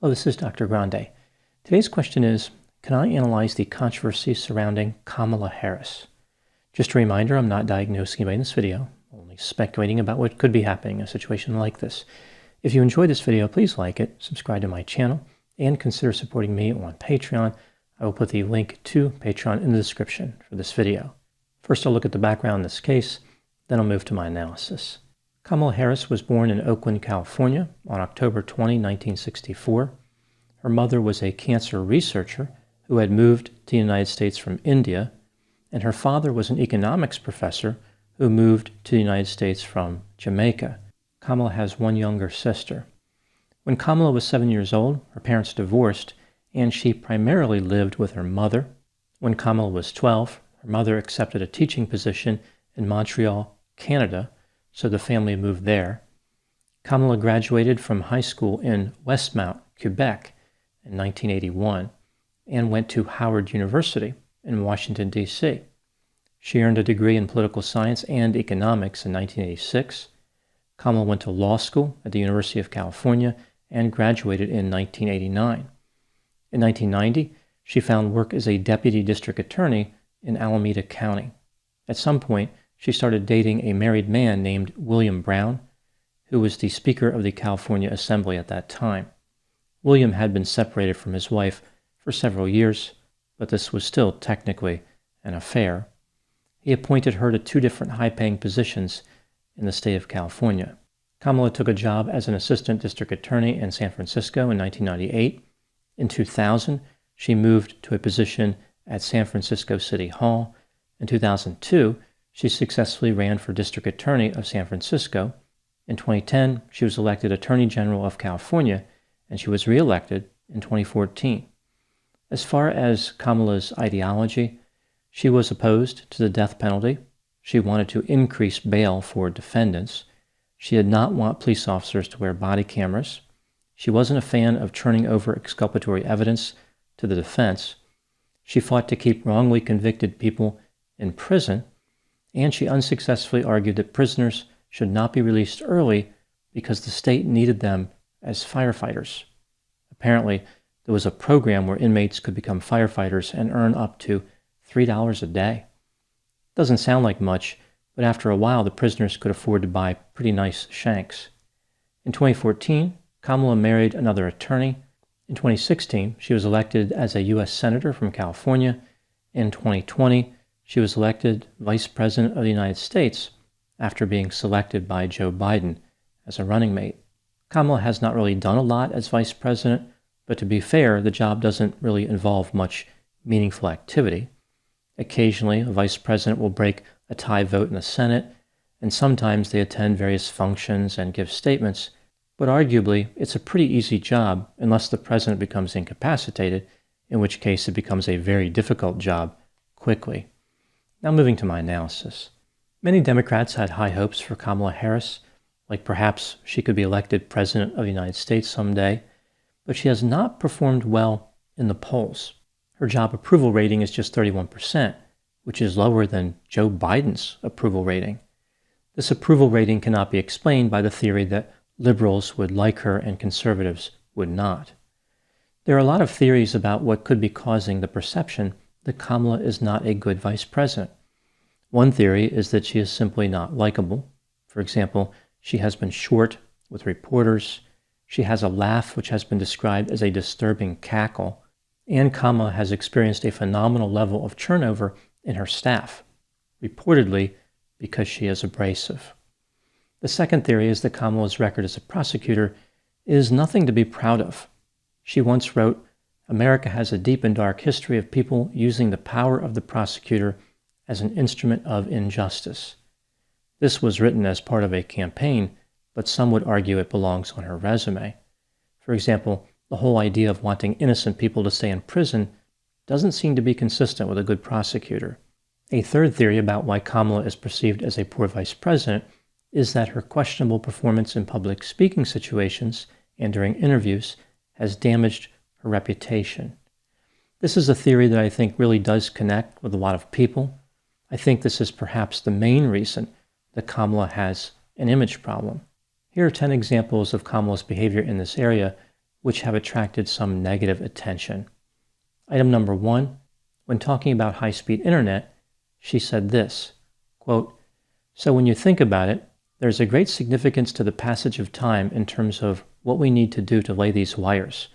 Hello, this is Dr. Grande. Today's question is, can I analyze the controversy surrounding Kamala Harris? Just a reminder, I'm not diagnosing anybody in this video, only speculating about what could be happening in a situation like this. If you enjoyed this video, please like it, subscribe to my channel, and consider supporting me on Patreon. I will put the link to Patreon in the description for this video. First, I'll look at the background in this case, then I'll move to my analysis. Kamala Harris was born in Oakland, California on October 20, 1964. Her mother was a cancer researcher who had moved to the United States from India, and her father was an economics professor who moved to the United States from Jamaica. Kamala has one younger sister. When Kamala was 7 years old, her parents divorced, and she primarily lived with her mother. When Kamala was 12, her mother accepted a teaching position in Montreal, Canada, so the family moved there. Kamala graduated from high school in Westmount, Quebec in 1981 and went to Howard University in Washington, D.C. She earned a degree in political science and economics in 1986. Kamala went to law school at the University of California and graduated in 1989. In 1990, she found work as a deputy district attorney in Alameda County. At some point, she started dating a married man named William Brown, who was the Speaker of the California Assembly at that time. William had been separated from his wife for several years, but this was still technically an affair. He appointed her to two different high-paying positions in the state of California. Kamala took a job as an assistant district attorney in San Francisco in 1998. In 2000, she moved to a position at San Francisco City Hall. In 2002, she successfully ran for district attorney of San Francisco. In 2010, she was elected Attorney General of California, and she was reelected in 2014. As far as Kamala's ideology, she was opposed to the death penalty. She wanted to increase bail for defendants. She did not want police officers to wear body cameras. She wasn't a fan of turning over exculpatory evidence to the defense. She fought to keep wrongly convicted people in prison, and she unsuccessfully argued that prisoners should not be released early because the state needed them as firefighters. Apparently, there was a program where inmates could become firefighters and earn up to $3 a day. Doesn't sound like much, but after a while, the prisoners could afford to buy pretty nice shanks. In 2014, Kamala married another attorney. In 2016, she was elected as a U.S. Senator from California. In 2020, she was elected Vice President of the United States after being selected by Joe Biden as a running mate. Kamala has not really done a lot as Vice President, but to be fair, the job doesn't really involve much meaningful activity. Occasionally, a Vice President will break a tie vote in the Senate, and sometimes they attend various functions and give statements, but arguably, it's a pretty easy job unless the President becomes incapacitated, in which case it becomes a very difficult job quickly. Now moving to my analysis. Many Democrats had high hopes for Kamala Harris, like perhaps she could be elected President of the United States someday, but she has not performed well in the polls. Her job approval rating is just 31%, which is lower than Joe Biden's approval rating. This approval rating cannot be explained by the theory that liberals would like her and conservatives would not. There are a lot of theories about what could be causing the perception that Kamala is not a good vice president. One theory is that she is simply not likable. For example, she has been short with reporters. She has a laugh which has been described as a disturbing cackle. And Kamala has experienced a phenomenal level of turnover in her staff, reportedly because she is abrasive. The second theory is that Kamala's record as a prosecutor is nothing to be proud of. She once wrote, "America has a deep and dark history of people using the power of the prosecutor as an instrument of injustice." This was written as part of a campaign, but some would argue it belongs on her resume. For example, the whole idea of wanting innocent people to stay in prison doesn't seem to be consistent with a good prosecutor. A third theory about why Kamala is perceived as a poor vice president is that her questionable performance in public speaking situations and during interviews has damaged her reputation. This is a theory that I think really does connect with a lot of people. I think this is perhaps the main reason that Kamala has an image problem. Here are 10 examples of Kamala's behavior in this area which have attracted some negative attention. Item number 1, when talking about high-speed internet, she said this, quote, "So when you think about it, there's a great significance to the passage of time in terms of what we need to do to lay these wires,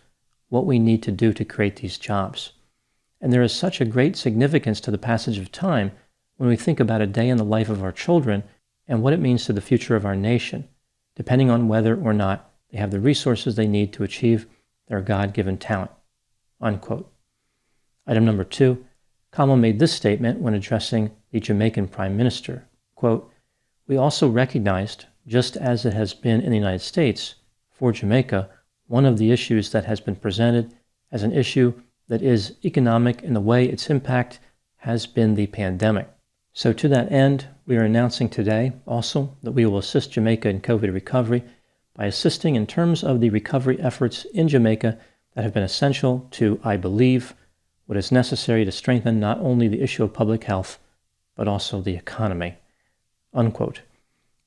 what we need to do to create these jobs. And there is such a great significance to the passage of time when we think about a day in the life of our children and what it means to the future of our nation, depending on whether or not they have the resources they need to achieve their God-given talent." Unquote. Item number 2, Kamala made this statement when addressing the Jamaican Prime Minister, quote, "We also recognized, just as it has been in the United States, for Jamaica, one of the issues that has been presented as an issue that is economic in the way its impact has been the pandemic. So to that end, we are announcing today also that we will assist Jamaica in COVID recovery by assisting in terms of the recovery efforts in Jamaica that have been essential to, I believe, what is necessary to strengthen not only the issue of public health, but also the economy." Unquote.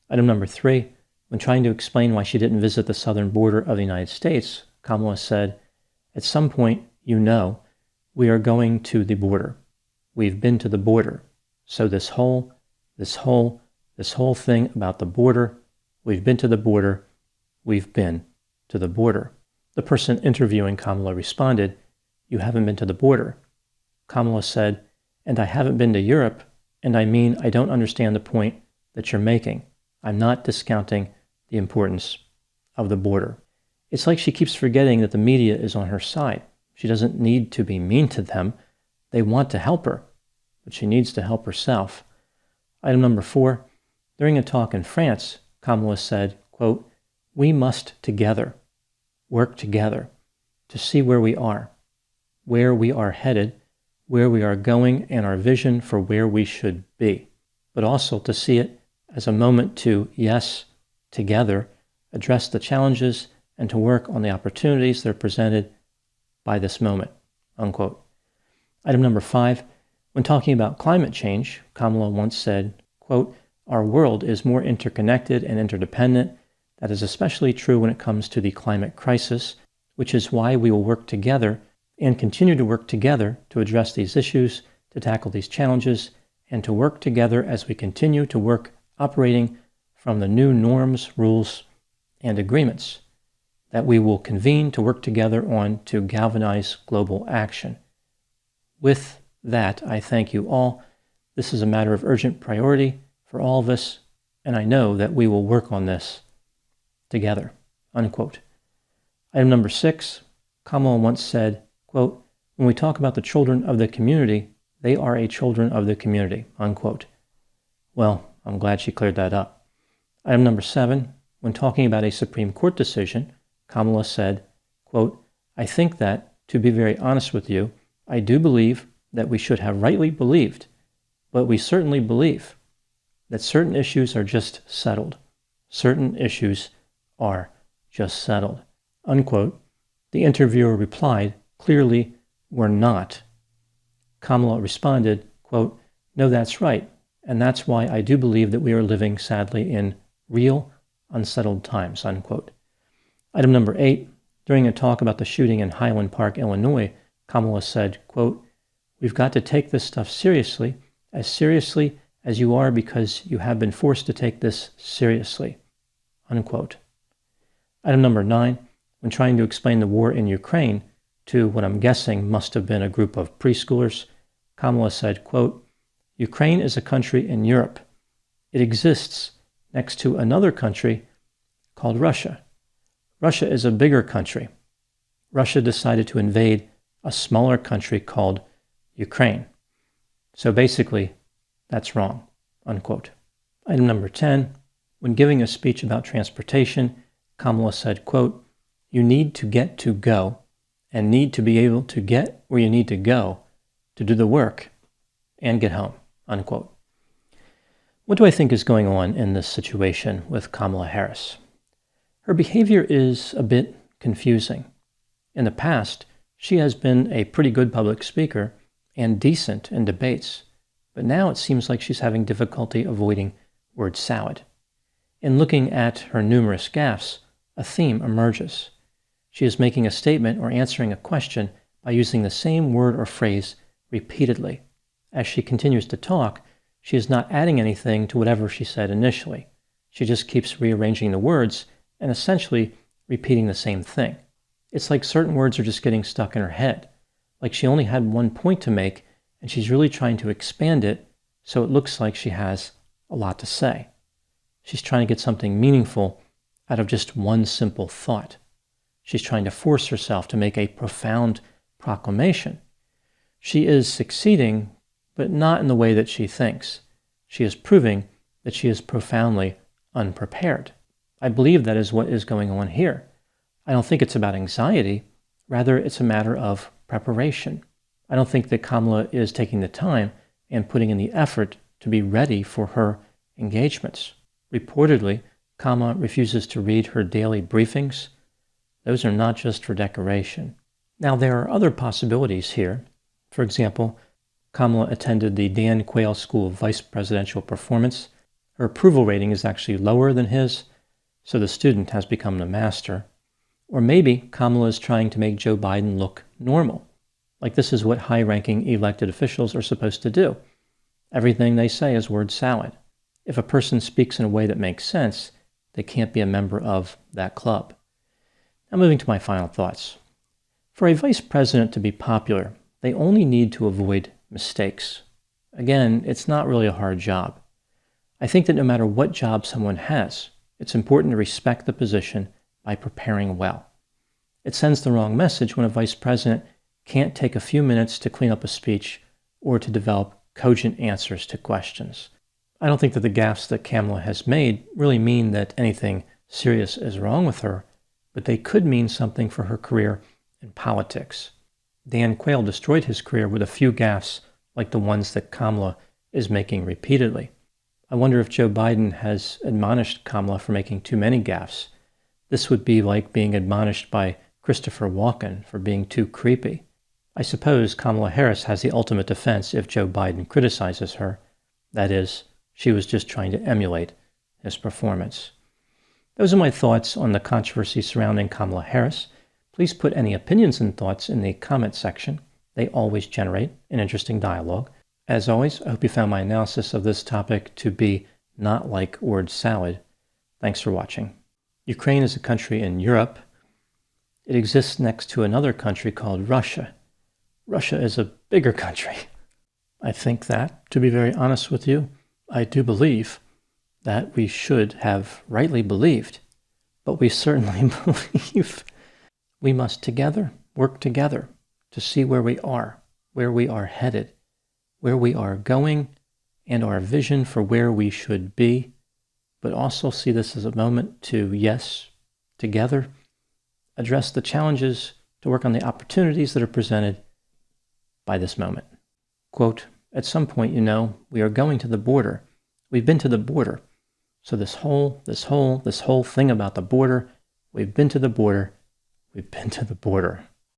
Item number 3, when trying to explain why she didn't visit the southern border of the United States, Kamala said, "At some point, we are going to the border. We've been to the border. So this whole thing about the border, we've been to the border, we've been to the border." The person interviewing Kamala responded, "You haven't been to the border." Kamala said, "And I haven't been to Europe, and I mean I don't understand the point that you're making. I'm not discounting the importance of the border." It's like she keeps forgetting that the media is on her side. She doesn't need to be mean to them. They want to help her, but she needs to help herself. Item number 4, during a talk in France, Kamala said, quote, "We must together work together to see where we are headed, where we are going, and our vision for where we should be, but also to see it as a moment to, yes, together, address the challenges and to work on the opportunities that are presented by this moment." Unquote. Item number 5, when talking about climate change, Kamala once said, quote, "Our world is more interconnected and interdependent. That is especially true when it comes to the climate crisis, which is why we will work together and continue to work together to address these issues, to tackle these challenges, and to work together as we continue to work operating from the new norms, rules, and agreements that we will convene to work together on to galvanize global action. With that, I thank you all. This is a matter of urgent priority for all of us, and I know that we will work on this together." Unquote. Item number 6, Kamala once said, quote, "When we talk about the children of the community, they are a children of the community." Unquote. Well, I'm glad she cleared that up. Item number 7, when talking about a Supreme Court decision, Kamala said, quote, "I think that, to be very honest with you, I do believe that we should have rightly believed, but we certainly believe that certain issues are just settled. Certain issues are just settled." Unquote. The interviewer replied, "Clearly, we're not." Kamala responded, quote, "No, that's right, and that's why I do believe that we are living, sadly, in real, unsettled times." Unquote. Item number 8, during a talk about the shooting in Highland Park, Illinois, Kamala said, quote, "We've got to take this stuff seriously as you are because you have been forced to take this seriously." Unquote. Item number 9, when trying to explain the war in Ukraine to what I'm guessing must have been a group of preschoolers, Kamala said, quote, "Ukraine is a country in Europe. It exists next to another country called Russia. Russia is a bigger country. Russia decided to invade a smaller country called Ukraine. So basically, that's wrong." Unquote. Item number 10, when giving a speech about transportation, Kamala said, quote, "You need to get to go and need to be able to get where you need to go to do the work and get home." Unquote. What do I think is going on in this situation with Kamala Harris? Her behavior is a bit confusing. In the past, she has been a pretty good public speaker and decent in debates, but now it seems like she's having difficulty avoiding word salad. In looking at her numerous gaffes, a theme emerges. She is making a statement or answering a question by using the same word or phrase repeatedly. As she continues to talk, she is not adding anything to whatever she said initially. She just keeps rearranging the words and essentially repeating the same thing. It's like certain words are just getting stuck in her head, like she only had one point to make and she's really trying to expand it so it looks like she has a lot to say. She's trying to get something meaningful out of just one simple thought. She's trying to force herself to make a profound proclamation. She is succeeding, but not in the way that she thinks. She is proving that she is profoundly unprepared. I believe that is what is going on here. I don't think it's about anxiety. Rather, it's a matter of preparation. I don't think that Kamala is taking the time and putting in the effort to be ready for her engagements. Reportedly, Kamala refuses to read her daily briefings. Those are not just for decoration. Now, there are other possibilities here. For example, Kamala attended the Dan Quayle School of Vice Presidential Performance. Her approval rating is actually lower than his, so the student has become the master. Or maybe Kamala is trying to make Joe Biden look normal. Like this is what high-ranking elected officials are supposed to do. Everything they say is word salad. If a person speaks in a way that makes sense, they can't be a member of that club. Now moving to my final thoughts. For a vice president to be popular, they only need to avoid mistakes. Again, it's not really a hard job. I think that no matter what job someone has, it's important to respect the position by preparing well. It sends the wrong message when a vice president can't take a few minutes to clean up a speech or to develop cogent answers to questions. I don't think that the gaffes that Kamala has made really mean that anything serious is wrong with her, but they could mean something for her career in politics. Dan Quayle destroyed his career with a few gaffes like the ones that Kamala is making repeatedly. I wonder if Joe Biden has admonished Kamala for making too many gaffes. This would be like being admonished by Christopher Walken for being too creepy. I suppose Kamala Harris has the ultimate defense if Joe Biden criticizes her. That is, she was just trying to emulate his performance. Those are my thoughts on the controversy surrounding Kamala Harris. Please put any opinions and thoughts in the comment section. They always generate an interesting dialogue. As always, I hope you found my analysis of this topic to be not like word salad. Thanks for watching. Ukraine is a country in Europe. It exists next to another country called Russia. Russia is a bigger country. I think that, to be very honest with you, I do believe that we should have rightly believed, but we certainly believe we must together work together to see where we are headed, where we are going, and our vision for where we should be, but also see this as a moment to, yes, together, address the challenges, to work on the opportunities that are presented by this moment. Quote, at some point, we are going to the border. We've been to the border. So this whole thing about the border, we've been to the border.